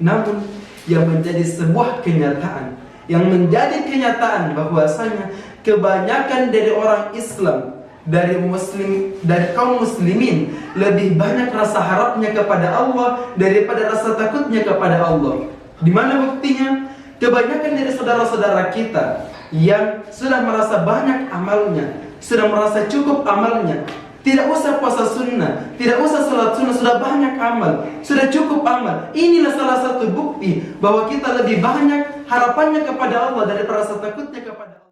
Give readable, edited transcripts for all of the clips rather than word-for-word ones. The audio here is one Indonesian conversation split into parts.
Namun yang menjadi sebuah kenyataan, yang menjadi kenyataan bahwasanya kebanyakan dari orang Islam, dari kaum muslimin lebih banyak rasa harapnya kepada Allah daripada rasa takutnya kepada Allah. Di mana buktinya? Kebanyakan dari saudara-saudara kita yang sudah merasa banyak amalnya, sudah merasa cukup amalnya, tidak usah puasa sunnah, tidak usah salat sunnah, sudah banyak amal, sudah cukup amal. Inilah salah satu bukti bahwa kita lebih banyak harapannya kepada Allah daripada rasa takutnya kepada Allah.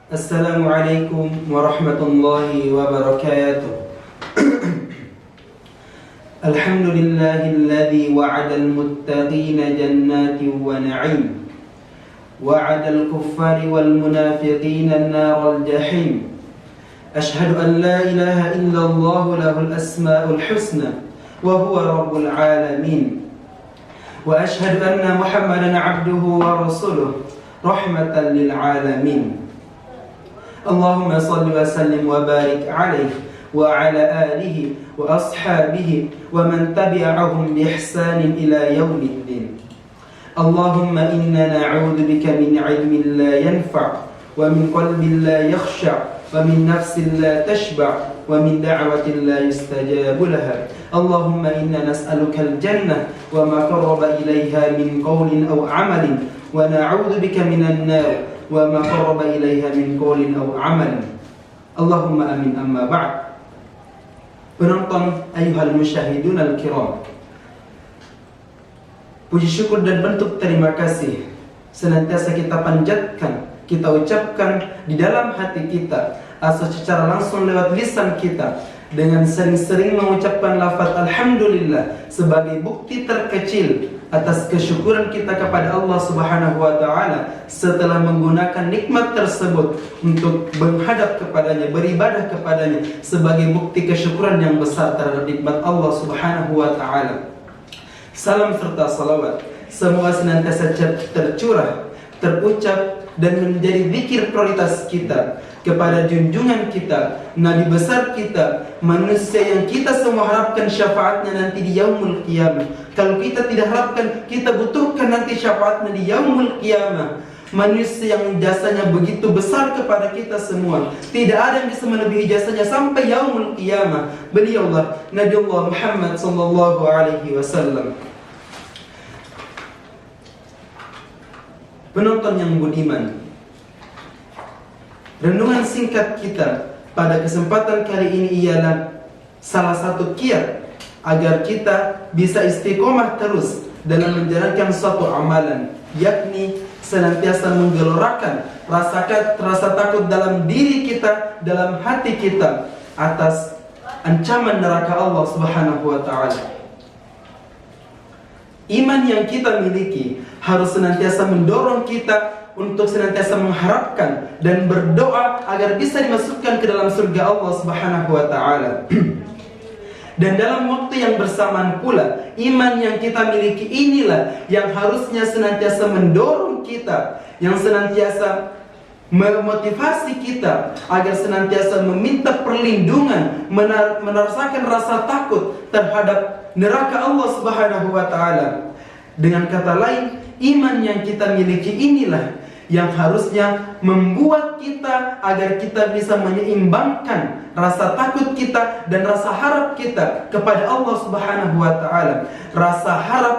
Assalamualaikum warahmatullahi wabarakatuh. Alhamdulillahilladzi wa'adal muttaqina jannatin wa na'im, wa'adal kuffari wal munafiqina naral jahim. Ashhadu an la ilaha illallah lahul asmaul husna wa huwa rabbul alamin. Wa ashhadu anna Muhammadan 'abduhu wa rasuluh rahmatan lil alamin. Allahumma salli wa sallim wa barik alaihi wa ala alihi wa ashabihi wa man tabi'ahum bi ihsanin ila yaumiddin. Allahumma inna na'udzu bika min 'ilmin la yanfa' wa min qalbin la yakhsha' wa min nafsin la tashba' wa min da'watin la yustajabu laha. Allahumma inna nas'aluka al-jannah wa ma qarraba ilayha min qawlin aw 'amalin wa na'udzu bika minan nar wa ma qarraba ilaiha min qawlin aw amal. Allahumma amin. Amma ba'd. Penonton, ayuhal musyahidun al-kiram, puji syukur dan bentuk terima kasih senantiasa kita panjatkan, kita ucapkan di dalam hati kita atau secara langsung lewat lisan kita dengan sering-sering mengucapkan lafaz alhamdulillah sebagai bukti terkecil atas kesyukuran kita kepada Allah Subhanahu wa taala setelah menggunakan nikmat tersebut untuk menghadap kepadanya, beribadah kepadanya sebagai bukti kesyukuran yang besar terhadap nikmat Allah Subhanahu wa taala. Salam serta salawat semoga senantiasa tercurah, terucap dan menjadi zikir prioritas kita kepada junjungan kita, Nabi besar kita, manusia yang kita semua harapkan syafaatnya nanti di yaumul qiyamah. Kalau kita tidak harapkan, kita butuhkan nanti syafaatnya di yaumul qiyamah. Manusia yang jasanya begitu besar kepada kita semua, tidak ada yang bisa melebihi jasanya sampai yaumul qiyamah. Beliaulah Nabi Allah Muhammad sallallahu alaihi wasallam. Penonton yang budiman, renungan singkat kita pada kesempatan kali ini ialah salah satu kiat agar kita bisa istiqomah terus dalam menjalankan suatu amalan, yakni senantiasa menggelorakan rasa takut dalam diri kita, dalam hati kita atas ancaman neraka Allah Subhanahu wa taala. Iman yang kita miliki harus senantiasa mendorong kita untuk senantiasa mengharapkan dan berdoa agar bisa dimasukkan ke dalam surga Allah Subhanahu wa taala. Dan dalam waktu yang bersamaan pula, iman yang kita miliki inilah yang harusnya senantiasa mendorong kita, yang senantiasa memotivasi kita agar senantiasa meminta perlindungan, merasakan rasa takut terhadap neraka Allah Subhanahu wa taala. Dengan kata lain, iman yang kita miliki inilah yang harusnya membuat kita agar kita bisa menyeimbangkan rasa takut kita dan rasa harap kita kepada Allah Subhanahu wa taala. Rasa harap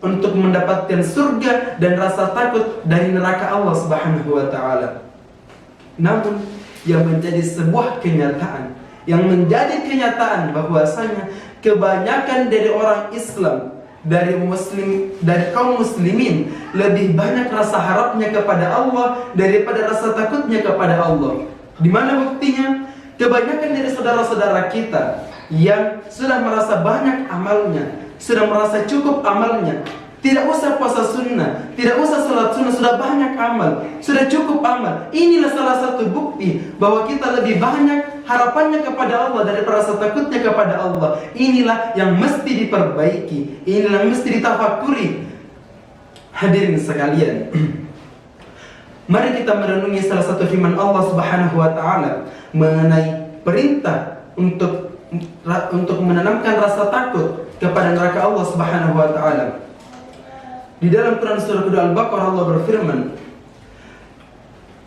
untuk mendapatkan surga dan rasa takut dari neraka Allah Subhanahu wa taala. Namun yang menjadi sebuah kenyataan, yang menjadi kenyataan bahwasanya kebanyakan dari orang Islam, dari kaum muslimin lebih banyak rasa harapnya kepada Allah daripada rasa takutnya kepada Allah. Di mana buktinya? Kebanyakan dari saudara-saudara kita yang sudah merasa banyak amalnya, sudah merasa cukup amalnya, tidak usah puasa sunnah, tidak usah salat sunnah, sudah banyak amal, sudah cukup amal. Inilah salah satu bukti bahwa kita lebih banyak harapannya kepada Allah daripada rasa takutnya kepada Allah. Inilah yang mesti diperbaiki, inilah yang mesti ditafakuri. Hadirin sekalian, mari kita merenungi salah satu firman Allah Subhanahu wa taala mengenai perintah untuk menanamkan rasa takut kepada neraka Allah Subhanahu wa taala. Di dalam Quran surah kedua Al-Baqarah Allah berfirman,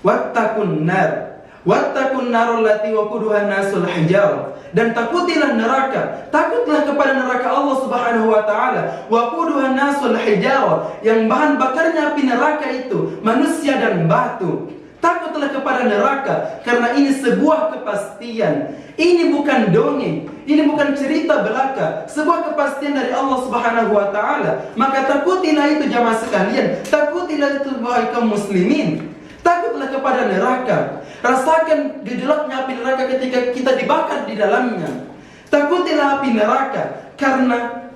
"Wattaqun nar, wattaqun narul lati waquduha an-nasul hijarah." Dan takutilah neraka, takutlah kepada neraka Allah Subhanahu wa taala, waquduha an-nasul hijarah, yang bahan bakarnya api neraka itu manusia dan batu. Takutlah kepada neraka karena ini sebuah kepastian. Ini bukan dongeng, ini bukan cerita belaka, sebuah kepastian dari Allah Subhanahu wa taala. Maka takutilah itu jamaah sekalian, takutilah itu wahai kaum muslimin. Takutlah kepada neraka. Rasakan gejolaknya api neraka ketika kita dibakar di dalamnya. Takutilah api neraka karena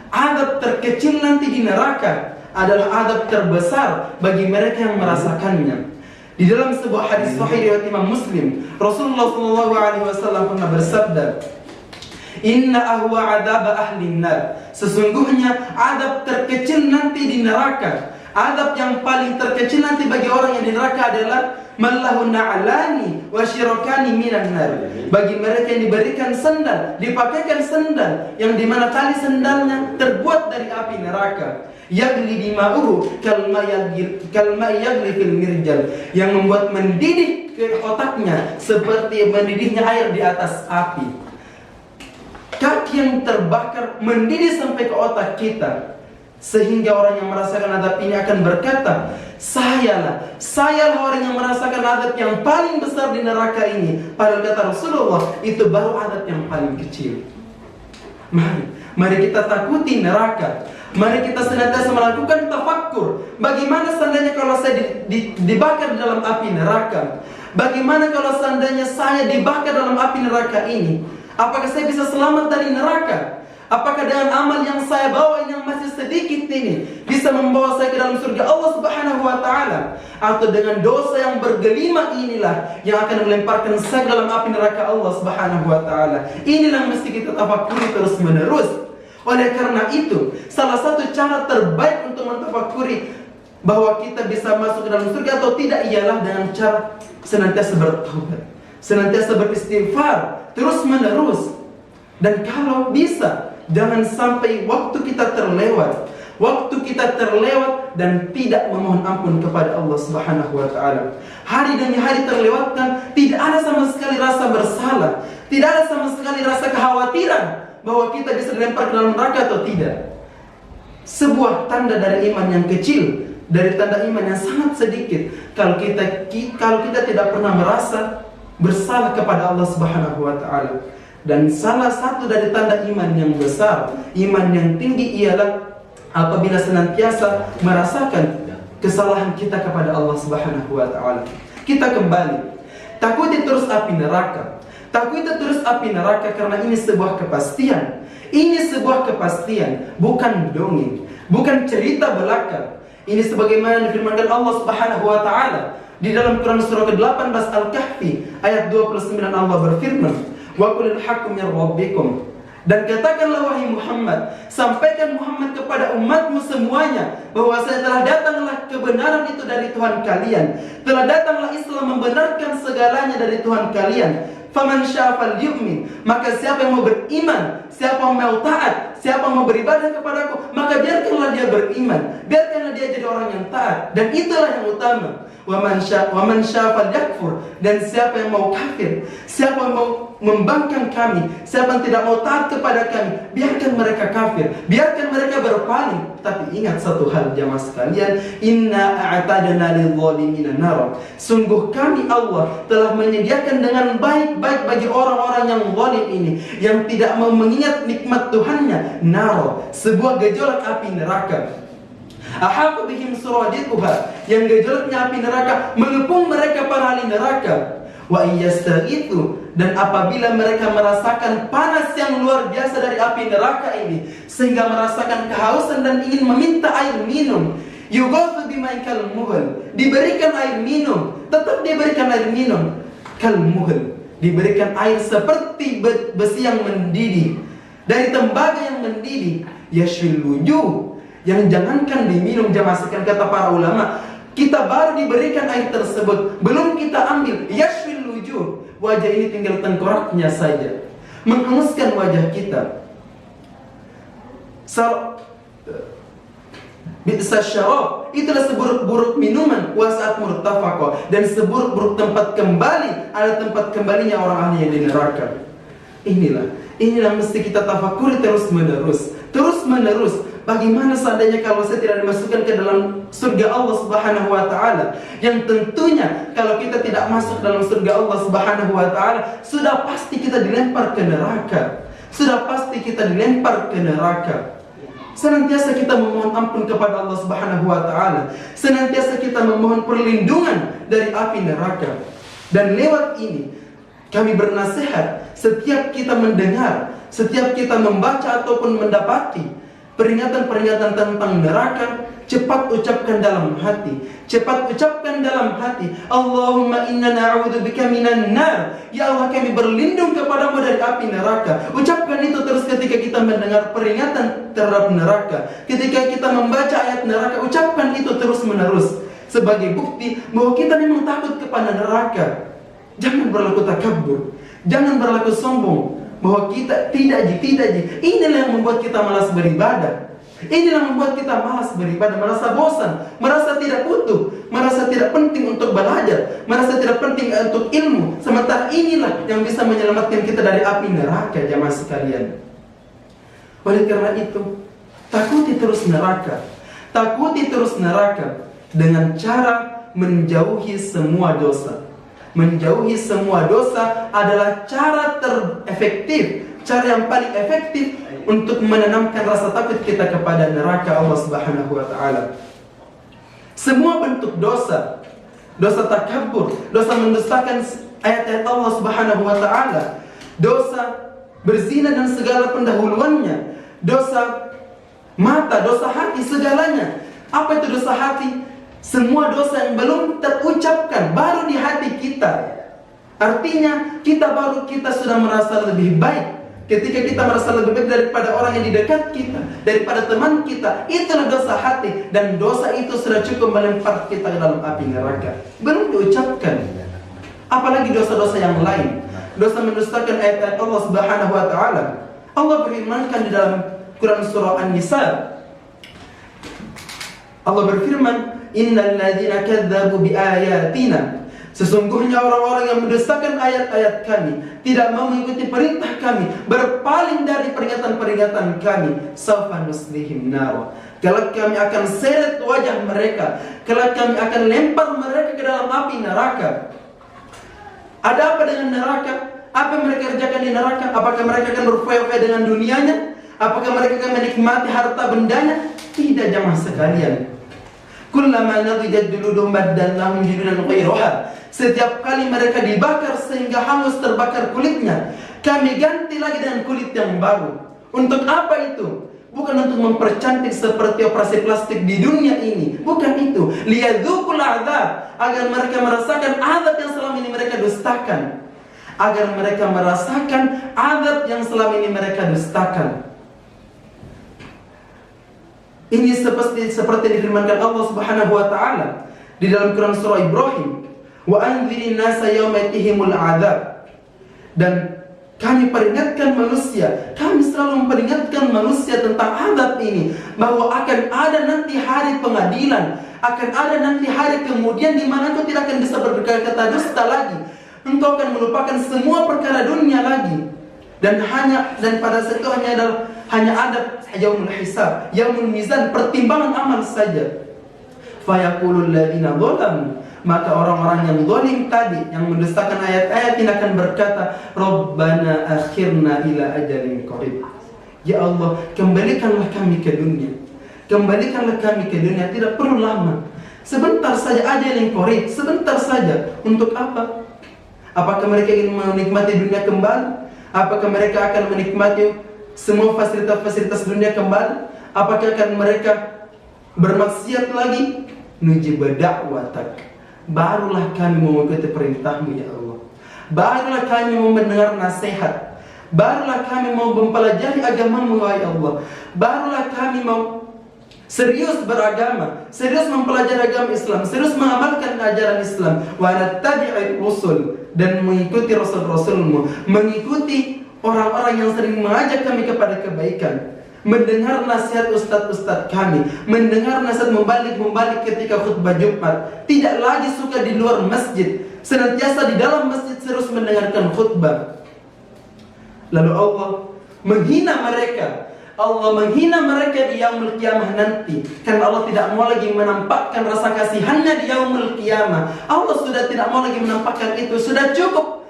azab terkecil nanti di neraka adalah azab terbesar bagi mereka yang merasakannya. Di dalam sebuah hadis sahih riwayat Imam Muslim, Rasulullah SAW pernah bersabda, "Inna ahwa adzab ahli nar." Sesungguhnya azab terkecil nanti di neraka, azab yang paling terkecil nanti bagi orang yang di neraka adalah mallahu na'alani wa syirakani minan nar. Bagi mereka yang diberikan sendal, dipakaikan sendal yang dimana tali sendalnya terbuat dari api neraka. Yagli dima'uhu kalma yagli fil mirjal, yang membuat mendidih ke otaknya seperti mendidihnya air di atas api. Kaki yang terbakar mendidih sampai ke otak kita, sehingga orang yang merasakan azab ini akan berkata, Sayalah orang yang merasakan azab yang paling besar di neraka ini. Padahal kata Rasulullah, itu baru azab yang paling kecil. Mari kita takuti neraka. Mari kita senantiasa melakukan tafakkur. Bagaimana seandainya kalau saya dibakar dalam api neraka? Bagaimana kalau seandainya saya dibakar dalam api neraka ini? Apakah saya bisa selamat dari neraka? Apakah dengan amal yang saya bawa yang masih sedikit ini bisa membawa saya ke dalam surga Allah Subhanahu wa taala? Atau dengan dosa yang bergelima inilah yang akan melemparkan saya ke dalam api neraka Allah Subhanahu wa taala? Inilah yang mesti kita tafakuri terus menerus. Oleh karena itu, salah satu cara terbaik untuk mentafakuri bahwa kita bisa masuk ke dalam surga atau tidak ialah dengan cara senantiasa bertaubat, senantiasa beristighfar terus menerus. Dan kalau bisa, jangan sampai waktu kita terlewat dan tidak memohon ampun kepada Allah Subhanahu wa taala. Hari demi hari terlewatkan, tidak ada sama sekali rasa bersalah, tidak ada sama sekali rasa kekhawatiran bahwa kita bisa dilempar ke dalam neraka atau tidak. Sebuah tanda dari iman yang kecil, dari tanda iman yang sangat sedikit, kalau kita tidak pernah merasa bersalah kepada Allah Subhanahu wa taala. Dan salah satu dari tanda iman yang besar, iman yang tinggi ialah apabila senantiasa merasakan kesalahan kita kepada Allah Subhanahu wa taala. Kita kembali, takuti terus api neraka. Takuti terus api neraka karena ini sebuah kepastian. Ini sebuah kepastian, bukan dongeng, bukan cerita belaka. Ini sebagaimana difirmankan Allah Subhanahu wa taala di dalam Quran surah ke-18 Al-Kahfi ayat 29. Allah berfirman, "Wa qulil haqqu mir rabbikum." Dan katakanlah wahai Muhammad, sampaikan Muhammad kepada umatmu semuanya bahwasanya telah datanglah kebenaran itu dari Tuhan kalian. Telah datanglah Islam membenarkan segalanya dari Tuhan kalian. Faman syaa falyu'min, maka siapa yang mau beriman, siapa yang mau taat, siapa yang mau beribadah kepadaku, maka biarkanlah dia beriman, biarkanlah dia jadi orang yang taat, dan itulah yang utama. Waman syaa falyakfur, dan siapa yang mau kafir, siapa yang mau membangkang kami, siapa yang tidak mau taat kepada kami, biarkan mereka kafir, biarkan mereka berpaling. Tapi ingat satu hal jamaah sekalian, inna a'tadna lidh-dhalimina nar. Sungguh kami Allah telah menyediakan dengan baik-baik bagi orang-orang yang zalim ini, yang tidak mau mengingat nikmat Tuhannya, nar, sebuah gejolak api neraka. Ahaqu bihim suradikuha, yang gejolaknya api neraka mengepung mereka para ahli neraka. Wa iyastaghithu, dan apabila mereka merasakan panas yang luar biasa dari api neraka ini sehingga merasakan kehausan dan ingin meminta air minum, yughathu bima'in kalmuhl, diberikan air minum, tetap diberikan air minum, kalmuhl, diberikan air seperti besi yang mendidih, dari tembaga yang mendidih, yashwil wujuh, yang jangankan diminum jamaah sekalian, kata para ulama, kita baru diberikan air tersebut, belum kita ambil, yashfil wujuh, wajah ini tinggal tengkoraknya saja, menghanguskan wajah kita. Bi'sa syarab, itulah seburuk-buruk minuman, wa saat murtafaqa, dan seburuk-buruk tempat kembali, ada tempat kembalinya orang ahli yang di neraka. Inilah mesti kita tafakuri terus menerus. Bagaimana seandainya kalau saya tidak dimasukkan ke dalam surga Allah Subhanahu wa taala? Yang tentunya kalau kita tidak masuk dalam surga Allah Subhanahu wa taala, sudah pasti kita dilempar ke neraka. Senantiasa kita memohon ampun kepada Allah Subhanahu wa taala. Senantiasa kita memohon perlindungan dari api neraka. Dan lewat ini kami bernasihat, setiap kita mendengar, setiap kita membaca ataupun mendapati peringatan-peringatan tentang neraka, cepat ucapkan dalam hati. Allahumma inna na'udzubika minan nar. Ya Allah, kami berlindung kepadamu dari api neraka. Ucapkan itu terus ketika kita mendengar peringatan terhadap neraka. Ketika kita membaca ayat neraka, ucapkan itu terus menerus sebagai bukti bahwa kita memang takut kepada neraka. Jangan berlaku takabur, jangan berlaku sombong bahwa kita tidak. Inilah yang membuat kita malas beribadah. Inilah membuat kita malas beribadah, merasa bosan, merasa tidak butuh, merasa tidak penting untuk belajar, merasa tidak penting untuk ilmu. Sementara inilah yang bisa menyelamatkan kita dari api neraka, jamaah sekalian. Oleh karena itu, takuti terus neraka dengan cara menjauhi semua dosa. Menjauhi semua dosa adalah cara terefektif, cara yang paling efektif untuk menanamkan rasa takut kita kepada neraka Allah Subhanahu wa taala. Semua bentuk dosa, dosa takabur, dosa mendustakan ayat-ayat Allah Subhanahu wa taala, dosa berzina dan segala pendahuluannya, dosa mata, dosa hati, segalanya. Apa itu dosa hati? Semua dosa yang belum terucapkan baru di hati kita. Artinya kita sudah merasa lebih baik. Ketika kita merasa lebih baik daripada orang yang di dekat kita, daripada teman kita, itulah dosa hati. Dan dosa itu sudah cukup melempar kita ke dalam api neraka. Belum diucapkan. Apalagi dosa-dosa yang lain. Dosa mendustakan ayat-ayat Allah Subhanahu wa taala. Allah berfirmankan di dalam Quran surah An-Nisa. Allah berfirman, innal ladzina kadzdzabu biayatina, sesungguhnya orang-orang yang mendustakan ayat-ayat kami, tidak mau mengikuti perintah kami, berpaling dari peringatan-peringatan kami, sawfa nuslihim nar, kelak kami akan seret wajah mereka, kelak kami akan lempar mereka ke dalam api neraka. Ada apa dengan neraka? Apa yang mereka kerjakan di neraka? Apakah mereka akan berfoya-foya dengan dunianya? Apakah mereka akan menikmati harta bendanya? Tidak, jamaah sekalian. Kullama nadijat juluduhum baddalnahum juludan ghayraha. Setiap kali mereka dibakar sehingga hangus terbakar kulitnya, kami ganti lagi dengan kulit yang baru. Untuk apa itu? Bukan untuk mempercantik seperti operasi plastik di dunia ini. Bukan itu. Liyadzukul adzab, agar mereka merasakan azab yang selama ini mereka dustakan. Agar mereka merasakan azab yang selama ini mereka dustakan. Ini seperti difirmankan Allah Subhanahu wa taala di dalam Quran surah Ibrahim, wa anzirin nasa yauma yatihimul adzab. Dan kami peringatkan manusia, kami selalu memperingatkan manusia tentang azab ini, bahwa akan ada nanti hari pengadilan, akan ada nanti hari kemudian di mana engkau tidak akan bisa berkata dusta lagi. Engkau akan melupakan semua perkara dunia lagi. Dan pada saat itu hanya ada yaumul hisab, yaumul mizan, pertimbangan amal saja. Fayaqulul ladzina dzalamu, maka orang-orang yang zalim tadi, yang mendustakan ayat-ayat ini akan berkata, Rabbana akhirna ila ajalin qarib. Ya Allah, kembalikanlah kami ke dunia. Kembalikanlah kami ke dunia, tidak perlu lama. Sebentar saja, ajalin qarib, sebentar saja. Untuk apa? Apakah mereka ingin menikmati dunia kembali? Apakah mereka akan menikmati semua fasilitas-fasilitas dunia kembali? Apakah akan mereka bermaksiat lagi? Nujib da'watak, barulah kami mau mengikuti perintahmu ya Allah. Barulah kami mau mendengar nasihat. Barulah kami mau mempelajari agamamu ya Allah. Barulah kami mau serius beragama, serius mempelajari agama Islam, serius mengamalkan ajaran Islam, wa nattabi'ir rusul, dan mengikuti rasul-rasulmu, mengikuti orang-orang yang sering mengajak kami kepada kebaikan, mendengar nasihat ustaz-ustaz kami, mendengar nasihat membalik ketika khutbah Jumat, tidak lagi suka di luar masjid, senantiasa di dalam masjid terus mendengarkan khutbah. Lalu Allah menghina mereka. Allah menghina mereka di yaumul qiyamah nanti, karena Allah tidak mau lagi menampakkan rasa kasihannya di yaumul qiyamah. Allah sudah tidak mau lagi menampakkan itu. Sudah cukup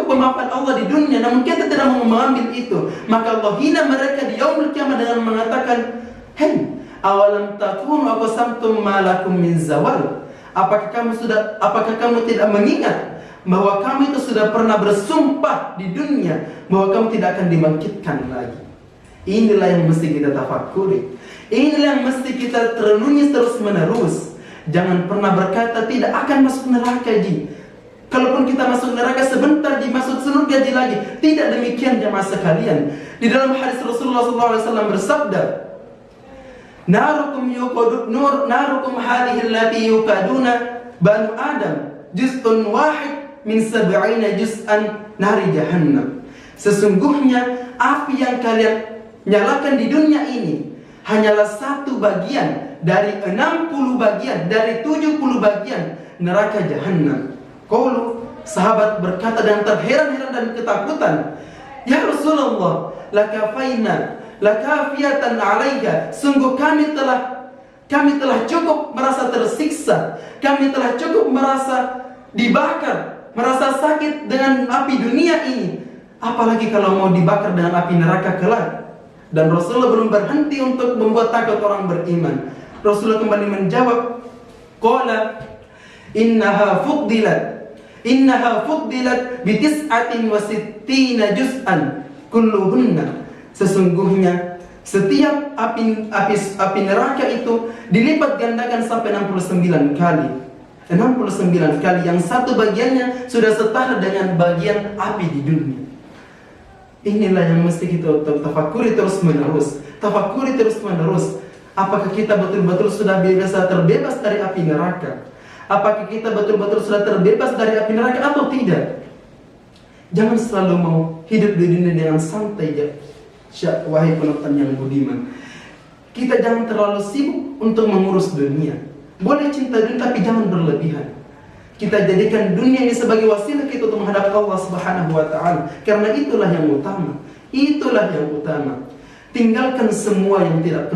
pemaafan Allah di dunia, namun kita tidak mau mengambil itu. Maka Allah hina mereka di yaumul qiyamah dengan mengatakan, "Hei, awalam takunu aqsamtum ma lakum min zawal?" Apakah kamu tidak mengingat bahwa kamu itu sudah pernah bersumpah di dunia bahwa kamu tidak akan dibangkitkan lagi? Inilah yang mesti kita tafakuri. Inilah yang mesti kita renungi terus menerus. Jangan pernah berkata tidak akan masuk neraka ji. Kalaupun kita masuk neraka sebentar dimasuk surga ji lagi. Tidak demikian jemaah sekalian. Di dalam hadis Rasulullah SAW bersabda, narukum hadhihi allati yuqaduna banu Adam juz'un wahid min sab'ina juz'an nari jahannam. Sesungguhnya api yang kalian nyalakan di dunia ini hanyalah satu bagian dari 60 bagian, dari 70 bagian neraka jahanam. Qalu, sahabat berkata dengan terheran-heran dan ketakutan, "Ya Rasulullah, lakafiyatan alaiha." Sungguh kami telah cukup merasa tersiksa, kami telah cukup merasa dibakar, merasa sakit dengan api dunia ini, apalagi kalau mau dibakar dengan api neraka kelak. Dan Rasulullah belum berhenti untuk membuat takut orang beriman. Rasulullah kembali menjawab, qala innaha fuddilat bi tis'atin wa sittina juz'an kulluhunna. Sesungguhnya setiap api neraka itu dilipat gandakan sampai 69 kali. 69 kali, yang satu bagiannya sudah setara dengan bagian api di dunia. Inilah yang mesti kita tafakuri terus menerus. Apakah kita betul-betul sudah terbebas dari api neraka? Apakah kita betul-betul sudah terbebas dari api neraka atau tidak? Jangan selalu mau hidup di dunia dengan santai ya, wahai penonton yang budiman. Kita jangan terlalu sibuk untuk mengurus dunia. Boleh cinta dunia tapi jangan berlebihan. Kita jadikan dunia ini sebagai wasilah kita untuk menghadap Allah Subhanahu wa Ta'ala. Karena itulah yang utama. Tinggalkan semua yang tidak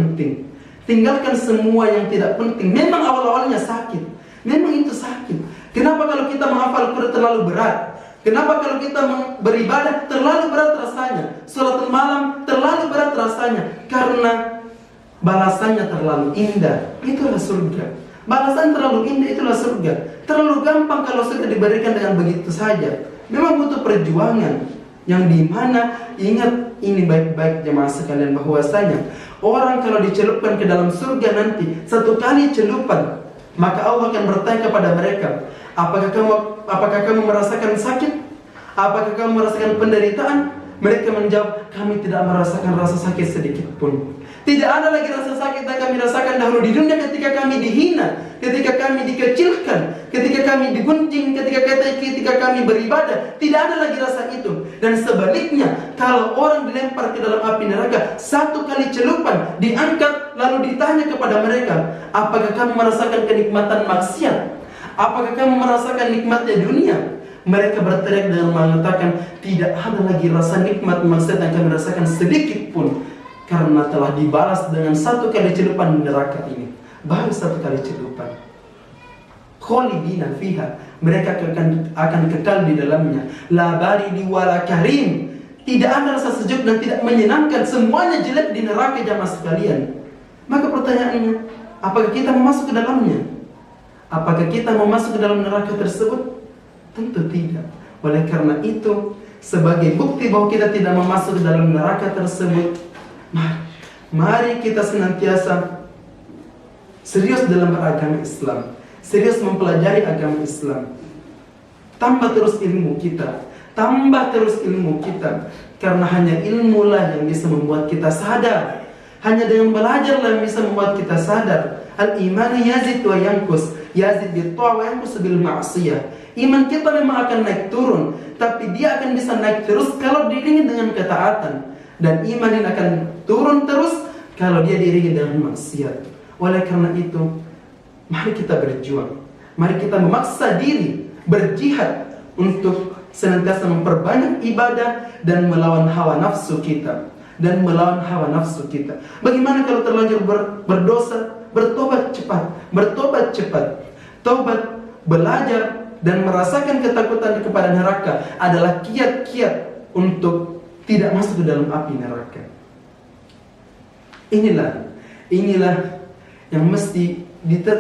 penting. Memang awal-awalnya sakit. Memang itu sakit. Kenapa kalau kita menghafal Quran terlalu berat? Kenapa kalau kita beribadah terlalu berat rasanya? Sholatul malam terlalu berat rasanya. Karena balasannya terlalu indah. Itulah surga. Balasan terlalu indah, itulah surga. Terlalu gampang kalau surga diberikan dengan begitu saja. Memang butuh perjuangan. Yang dimana, ingat ini baik-baik jemaah sekalian, bahwasanya orang kalau dicelupkan ke dalam surga nanti, satu kali celupan, maka Allah akan bertanya kepada mereka, apakah kamu merasakan sakit? Apakah kamu merasakan penderitaan? Mereka menjawab, kami tidak merasakan rasa sakit sedikit pun. Tidak ada lagi rasa sakit yang kami rasakan dahulu di dunia ketika kami dihina, ketika kami dikecilkan, ketika kami digunjing, ketika kami beribadah. Tidak ada lagi rasa itu. Dan sebaliknya, kalau orang dilempar ke dalam api neraka, satu kali celupan diangkat lalu ditanya kepada mereka, apakah kamu merasakan kenikmatan maksiat? Apakah kamu merasakan nikmatnya dunia? Mereka berteriak dengan mengatakan, tidak ada lagi rasa nikmat maksiat yang kami rasakan sedikit pun, karena telah dibalas dengan satu kali celupan neraka ini. Baru satu kali celupan. Khalidina fiha, mereka akan kekal di dalamnya. La baridi wala karim, tidak ada rasa sejuk dan tidak menyenangkan. Semuanya jelek di neraka jamaah sekalian. Maka pertanyaannya, apakah kita mau masuk ke dalamnya? Apakah kita mau masuk ke dalam neraka tersebut? Tentu tidak. Oleh karena itu, sebagai bukti bahwa kita tidak mau masuk ke dalam neraka tersebut, mari kita senantiasa serius dalam beragama Islam, serius mempelajari agama Islam. Tambah terus ilmu kita, karena hanya ilmulah yang bisa membuat kita sadar. Hanya dengan belajar yang bisa membuat kita sadar. Al-iman yazid wa yankus. Yazid bil ta'a wa yankus bil ma'siyah. Iman kita memang akan naik turun, tapi dia akan bisa naik terus kalau diiringi dengan ketaatan. Dan iman ini akan turun terus kalau dia diiringi dengan maksiat. Oleh karena itu, mari kita berjuang. Mari kita memaksa diri berjihad untuk senantiasa memperbanyak ibadah dan melawan hawa nafsu kita. Bagaimana kalau terlanjur berdosa, bertobat cepat. Taubat, belajar dan merasakan ketakutan kepada neraka adalah kiat-kiat untuk tidak masuk ke dalam api neraka. Inilah yang mesti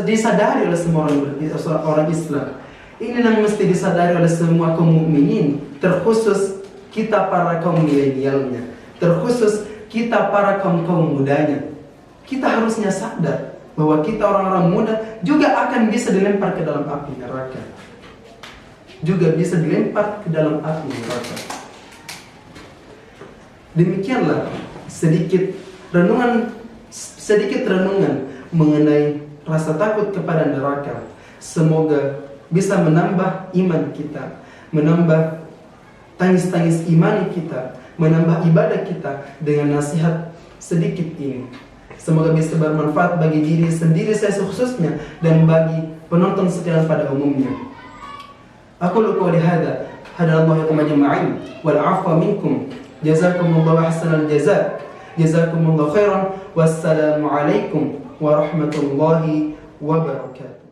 disadari oleh semua orang Islam. Inilah yang mesti disadari oleh semua kaum mukminin, terkhusus kita para kaum milenialnya, terkhusus kita para kaum mudanya. Kita harusnya sadar bahwa kita orang-orang muda juga akan bisa dilempar ke dalam api neraka. Demikianlah sedikit renungan mengenai rasa takut kepada neraka. Semoga bisa menambah iman kita, menambah tangis-tangis iman kita, menambah ibadah kita dengan nasihat sedikit ini. Semoga bisa bermanfaat bagi diri sendiri saya khususnya dan bagi penonton sekalian pada umumnya. Aku qouli hadza, hadanallahu ajma'in wal 'afwa minkum. Jazakumullahu ahsanal jazaa. Jazakumullahu khairan. Wassalamu alaikum warahmatullahi wabarakatuh.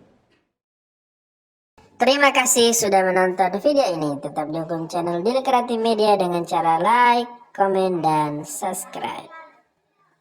Terima kasih sudah menonton video ini. Tetap dukung channel Dile Kreatif Media dengan cara like, komen, dan subscribe.